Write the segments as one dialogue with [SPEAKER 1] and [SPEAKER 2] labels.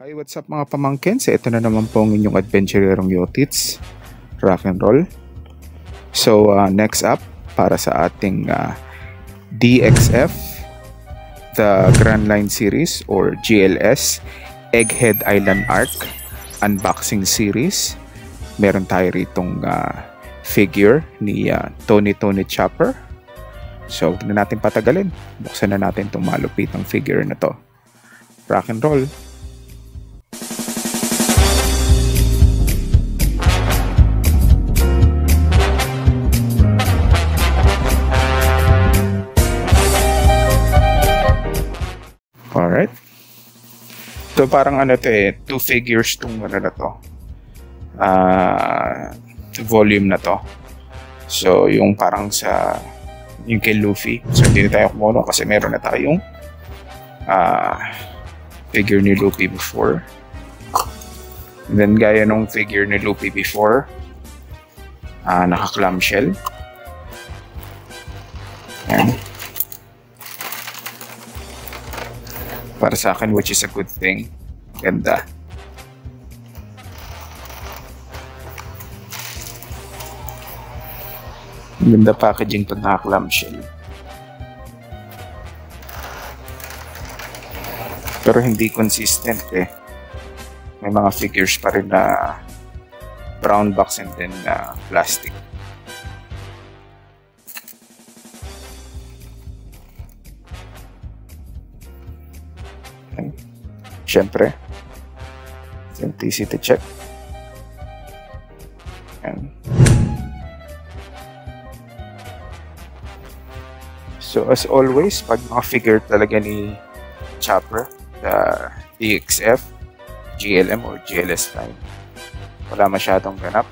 [SPEAKER 1] Hi, what's up mga pamangkins? Ito na naman po ang inyong adventurerong Yotits, rock and roll. So, next up, para sa ating DXF, the Grand Line Series or GLS, Egghead Island Arc, Unboxing Series. Meron tayo ritong figure ni Tony Chopper. So, huwag na natin patagalin. Buksan na natin itong malupitang figure na to. Rock and roll. Alright. So parang ano to two figures tong ano na to. Volume na to. So yung parang sa yung kay Luffy. So hindi na tayo kumuha kasi meron na tayong figure ni Luffy before. And then gaya nung figure ni Luffy before, naka clamshell. Ayan. Para sa akin, which is a good thing. Ganda. Ganda packaging pag naka-clamshell. Pero hindi consistent eh. May mga figures pa rin na brown box and then plastic. Siyempre, authenticity check. Ayan. So as always, pag mga figure talaga ni Chopper, the DXF, GLM or GLS line, wala masyadong ganap.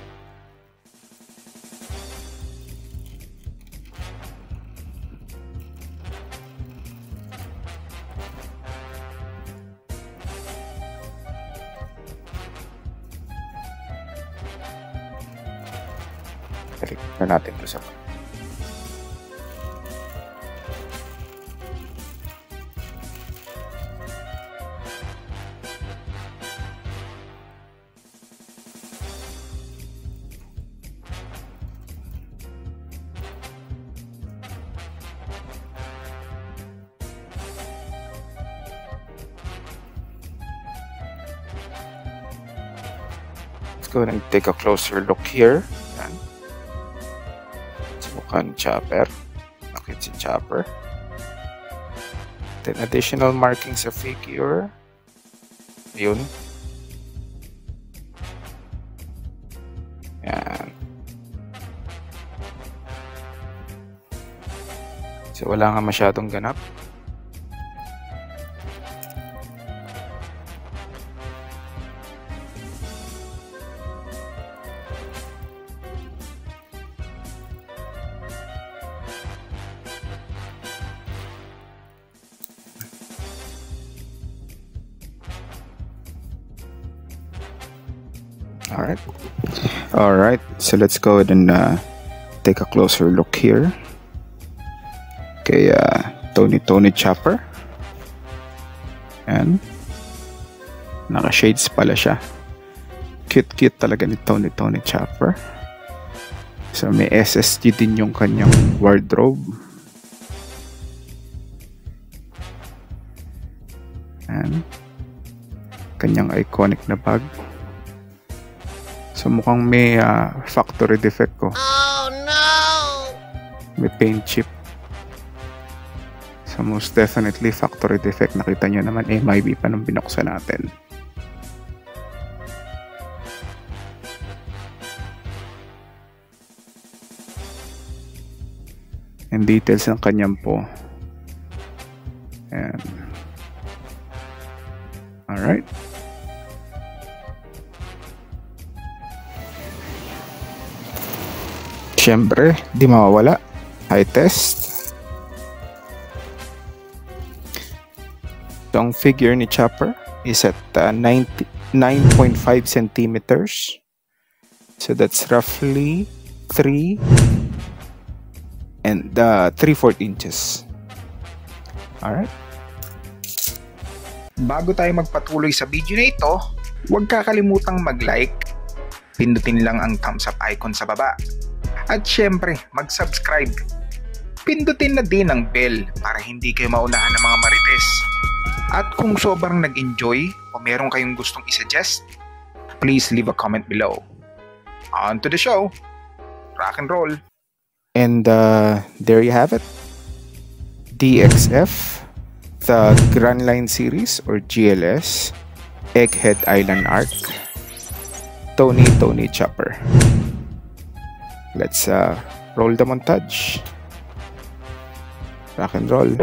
[SPEAKER 1] Balik na natin ito sa let's go and take a closer look here. Yan. Mukhang Chopper. Bakit si Chopper? Then additional markings sa figure. Yun. Yan. So wala nga masyadong ganap. Alright, so let's go ahead and take a closer look here. Okay, Tony Chopper. And naka-shades pala siya. Cute talaga ni Tony Chopper. So may SSG din yung kanyang wardrobe. And kanyang iconic na bag. So mukhang may factory defect ko.
[SPEAKER 2] Oh no!
[SPEAKER 1] May paint chip. So most definitely factory defect. Nakita nyo naman MIB pa nung binuksan natin. And details ng kanyang po. And alright. Siyempre, di mawawala. High test. So, ang figure ni Chopper is at 9.5 centimeters. So, that's roughly 3 and 3/4 inches. Alright. Bago tayo magpatuloy sa video na ito, huwag kakalimutang mag-like, pindutin lang ang thumbs up icon sa baba, at syempre mag-subscribe. Pindutin na din ang bell para hindi kayo maunahan ng mga marites. At kung sobrang nag-enjoy o meron kayong gustong isuggest, please leave a comment below. On to the show! Rock and roll! And there you have it. DXF, the Grand Line Series or GLS, Egghead Island Arc, Tony Chopper. Let's roll the montage. Rock and roll.